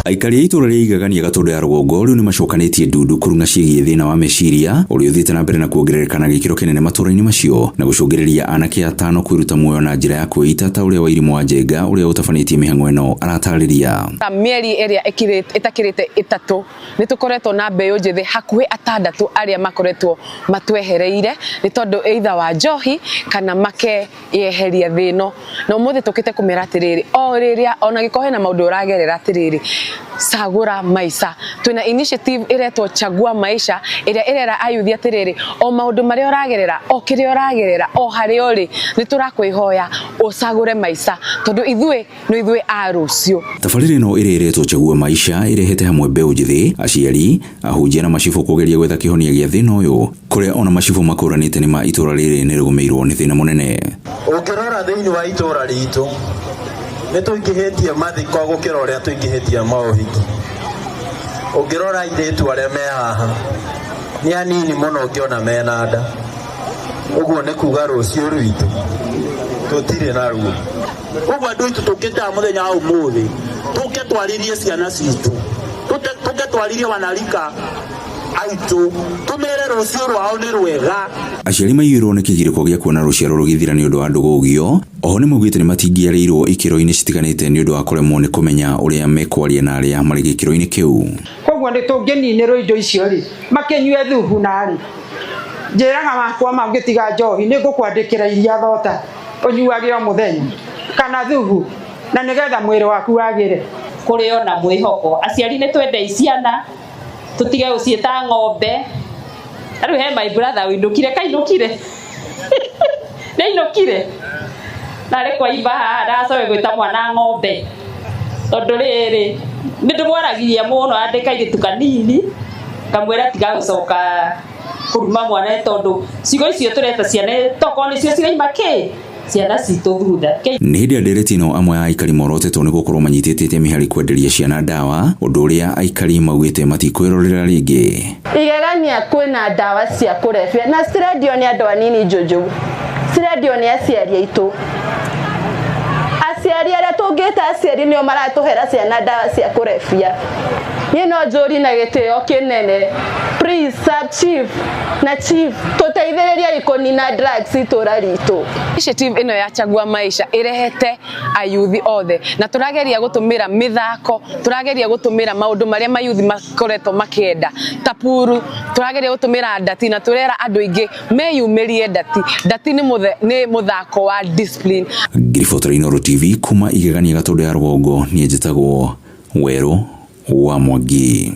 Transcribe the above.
Aikari itũra rĩa igagania Gatundu ya rũgongo rĩu nĩ macokanĩtie ndundu kũrunga ciĩgiĩ thĩna wa meciria ũrĩa ũthiĩte na mbere na kuongerereka na gĩkĩro kĩnene matũra-inĩ macio na gũcũngĩrĩria anake atano kwĩruta muoyo na njĩra ya kwĩita ta ũrĩa wa irimũ wa Njenga ũrĩa ũtabanĩtie mĩhang'o ĩno aratarĩria. Mĩeri ĩrĩa ĩtakĩrĩte ĩtatũ nĩ tũkoretwo na mbeũ njĩthĩ hakuhĩ atandatũ arĩa makoretwo matwehereire nĩ tondũ either wa njohi kana makeyeheria thĩno, na ũmũthĩ tũkĩte kũmera atĩrĩrĩ o rĩrĩa ona gĩkohe na maũndũ ũragerera atĩrĩrĩ Sagura Maisha. Twina initiative iretwo Chagua Maisha ĩrĩa ĩrera ayuthi atĩrĩrĩ o maũndũ marĩa ũragerera o kĩrĩa ũragerera o harĩa ũrĩ nĩ tũrakwĩhoya ũcagũre maica tondũ ithuĩ a rũciũ. Tabarĩra ĩno ĩrĩa ĩretwo Chagua Maisha ĩrehete hamwe mbeũ njĩthĩ, aciari, ahunjia na macibũ kũgeria gwetha kĩhonia gĩa thĩna ũyũ kũrĩa ona macibũ makũranĩte nĩ ma itũra rĩrĩ nĩ rĩgũmĩirwo nĩ thĩna mũnene. Ũkĩrora thĩinĩ wa itũra ritũ nĩ tũingĩhĩtie mathiko gũkĩra ũrĩa tũingĩhĩtie maũhiki. Ũngĩrora airĩtu arĩa me haha nĩ anini mũno ũngĩona mena nda, ũguo nĩ kuga rũciũ rwitũ tũtirĩ na ruo. Ũguo andũ aitũ tũkĩte mũthenya wa ũmũthĩ tũke twarĩrie ciana citũ, tũke twarĩrie wanarika aitũ, tũmere rũciũ rwao nĩ rwega. Aciari maiyũrwo nĩ kĩgirĩko gĩa kuona rũciaro rũgĩthira nĩ ũndũ wa ndũgũgio. Oho nĩ maugĩte nĩ matingĩarĩirwo ikĩro-inĩ citiganĩte nĩ ũndũ wa kũremwo nĩ kũmenya ũrĩa mekwaria na arĩa marĩ gĩkĩro-inĩ kĩu. Koguo nĩ tũngĩninĩrwo indo icio rĩ makĩnyue thubu narĩ njĩraga makwa mangĩtiga njohi nĩ ngũkwandĩkĩra iria thota ũnyuage o mũthenya kana thubu na nĩgetha mwĩrĩ waku wagĩre. Kũrĩ ona mwĩhoko aciari nĩ twende ciana tutige ucieta ng'ombe. Rĩu he my brother windukire kainukire nĩ inukire na rĩ kwa imba ndacoe gwĩta mwana ng'ombe tondũ rĩrĩ nĩ ndĩmwaragiria mũno andĩka iritu kanini kamwĩra tiga gũcoka kũruma mwana tondũ cigo icio tũreta ciana toko nĩcio ciraima kĩ ciana citũ thutha. Nĩ hĩndĩ ndereti ĩno amwe a Aikari morotetwo nĩ gũkorwo manyitĩte mĩhari kwenderia ciana ndawa, ũndũ ũrĩa Aikari maugĩte matikwĩrorera rĩngĩ. Igegania kwĩna ndawa cia kũrebia na cirendio nĩ andũ anini njũjũ, cirendio nĩ aciari aitũ. Aciari arĩa tũngĩta aciari nĩo maratũhera ciana ndawa cia kũrebia. Niĩ no njũri na gĩtĩo kĩnene, please sub chief na chief tũteithĩrĩria kũnina drugs itũra ritũ. Initiative ĩno ya Chagua Maisha ĩrehete ayuthi othe na tũrageria gũtũmĩra mĩthako, tũrageria gũtũmĩra maũndũ marĩa mayuthi makoretwo makĩenda tapuru, tũrageria gũtũmĩra ndati na tũrera andũ aingĩ meyumĩrie ndati. Ndati nĩ mũthako wa discipline. Ngiriboto-inĩ TV kuma igegania Gatundu ya rũgongo niĩ njĩtagwo Werũ wa Mwangi.